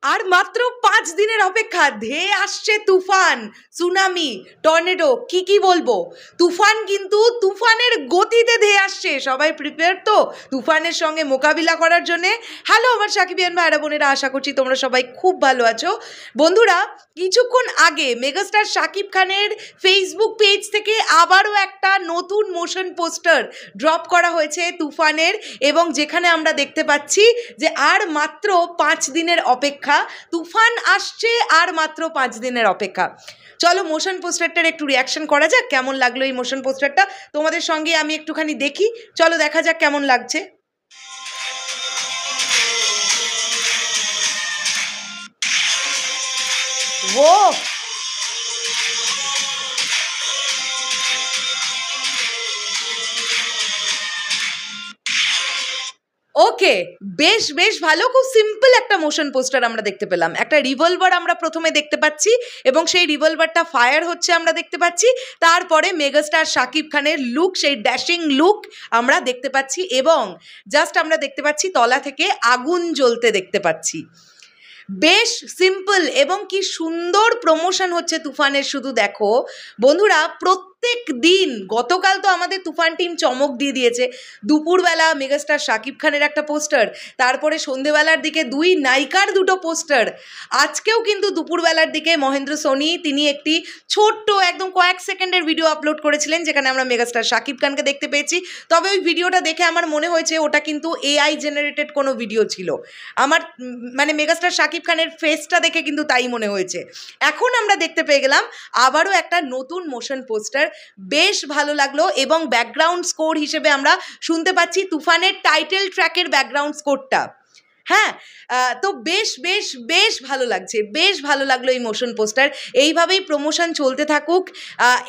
আর মাত্র 5 দিনের অপেক্ষা, ধেয়ে আসছে তুফান, সুনামি, টর্নেডো, কি বলবো। তুফান কিন্তু তুফানের গতিতে ধেয়ে আসছে। সবাই প্রিপেয়ার তো তুফানের সঙ্গে মোকাবিলা করার জন্যে। হ্যালো আমার সাকিবিয়ান ভাইরা বোনেরা, আশা করছি তোমরা সবাই খুব ভালো আছো। বন্ধুরা, কিছুক্ষণ আগে মেগাস্টার শাকিব খানের ফেসবুক পেজ থেকে আবারও একটা নতুন মোশন পোস্টার ড্রপ করা হয়েছে তুফানের, এবং যেখানে আমরা দেখতে পাচ্ছি যে আর মাত্র 5 দিনের অপেক্ষা, তুফান আসছে, আর মাত্র 5 দিনের অপেক্ষা। চলো মোশন পোস্টারটার একটু রিয়াকশন করা যাক। কেমন লাগলো এই মোশন পোস্টারটা তোমাদের সঙ্গে আমি একটুখানি দেখি। চলো দেখা যাক কেমন লাগছে। ও ওকে, বেশ বেশ ভালো, খুব সিম্পল একটা মোশন পোস্টার আমরা দেখতে পেলাম। একটা রিভলভার আমরা প্রথমে দেখতে পাচ্ছি এবং সেই রিভলভারটা ফায়ার হচ্ছে আমরা দেখতে পাচ্ছি। তারপরে মেগাস্টার শাকিব খানের লুক, সেই ড্যাশিং লুক আমরা দেখতে পাচ্ছি, এবং জাস্ট আমরা দেখতে পাচ্ছি তলা থেকে আগুন জ্বলতে দেখতে পাচ্ছি। বেশ সিম্পল এবং কি সুন্দর প্রমোশন হচ্ছে তুফানের। শুধু দেখো বন্ধুরা, প্রত্যেক দিন, গতকাল তো আমাদের তুফান টিম চমক দিয়ে দিয়েছে। দুপুরবেলা মেগাস্টার শাকিব খানের একটা পোস্টার, তারপরে সন্ধেবেলার দিকে 2 নায়িকার 2টো পোস্টার। আজকেও কিন্তু দুপুরবেলার দিকে মহেন্দ্র সোনি তিনি একটি ছোট্ট একদম কয়েক সেকেন্ডের ভিডিও আপলোড করেছিলেন, যেখানে আমরা মেগাস্টার শাকিব খানকে দেখতে পেয়েছি। তবে ওই ভিডিওটা দেখে আমার মনে হয়েছে ওটা কিন্তু এআই জেনারেটেড কোনো ভিডিও ছিল। আমার মানে মেগাস্টার শাকিব খানের ফেসটা দেখে কিন্তু তাই মনে হয়েছে। এখন আমরা দেখতে পেয়ে গেলাম আবারও একটা নতুন মোশন পোস্টার, বেশ ভালো লাগলো। এবং ব্যাকগ্রাউন্ড স্কোর হিসেবে আমরা শুনতে পাচ্ছি তুফানের টাইটেল ট্র্যাকের ব্যাকগ্রাউন্ড স্কোরটা। হ্যাঁ, তো বেশ বেশ বেশ ভালো লাগছে, বেশ ভালো লাগলো এই মোশন পোস্টার। এইভাবেই প্রমোশন চলতে থাকুক।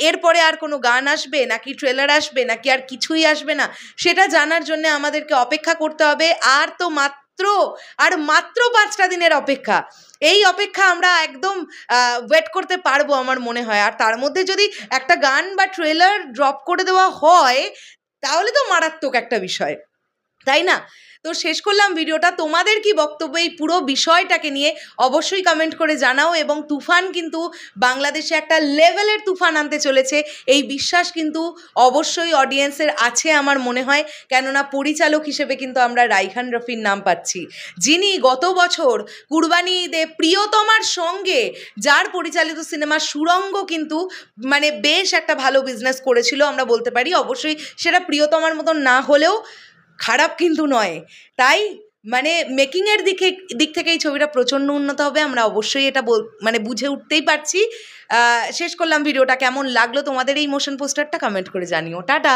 এরপরে আর কোনো গান আসবে নাকি ট্রেলার আসবে নাকি আর কিছুই আসবে না, সেটা জানার জন্য আমাদেরকে অপেক্ষা করতে হবে। আর তো মাত্র 5টা দিনের অপেক্ষা। এই অপেক্ষা আমরা একদম ওয়েট করতে পারবো আমার মনে হয়। আর তার মধ্যে যদি একটা গান বা ট্রেলার ড্রপ করে দেওয়া হয়, তাহলে তো মারাত্মক একটা বিষয়, তাই না? তো শেষ করলাম ভিডিওটা। তোমাদের কি বক্তব্য এই পুরো বিষয়টাকে নিয়ে অবশ্যই কমেন্ট করে জানাও। এবং তুফান কিন্তু বাংলাদেশে একটা লেভেলের তুফান আনতে চলেছে, এই বিশ্বাস কিন্তু অবশ্যই অডিয়েন্সের আছে আমার মনে হয়। কেননা পরিচালক হিসেবে কিন্তু আমরা রাইহান রফির নাম পাচ্ছি, যিনি গত বছর কুরবানি ঈদে প্রিয়তমার সঙ্গে যার পরিচালিত সিনেমা সুড়ঙ্গ কিন্তু মানে বেশ একটা ভালো বিজনেস করেছিল আমরা বলতে পারি। অবশ্যই সেটা প্রিয়তমার মতন না হলেও খারাপ কিন্তু নয়। তাই মানে মেকিংয়ের দিক থেকে এই ছবিটা প্রচণ্ড উন্নত হবে, আমরা অবশ্যই এটা মানে বুঝে উঠতেই পারছি। শেষ করলাম ভিডিওটা। কেমন লাগলো তোমাদের এই মোশন পোস্টারটা কমেন্ট করে জানিও। টাটা।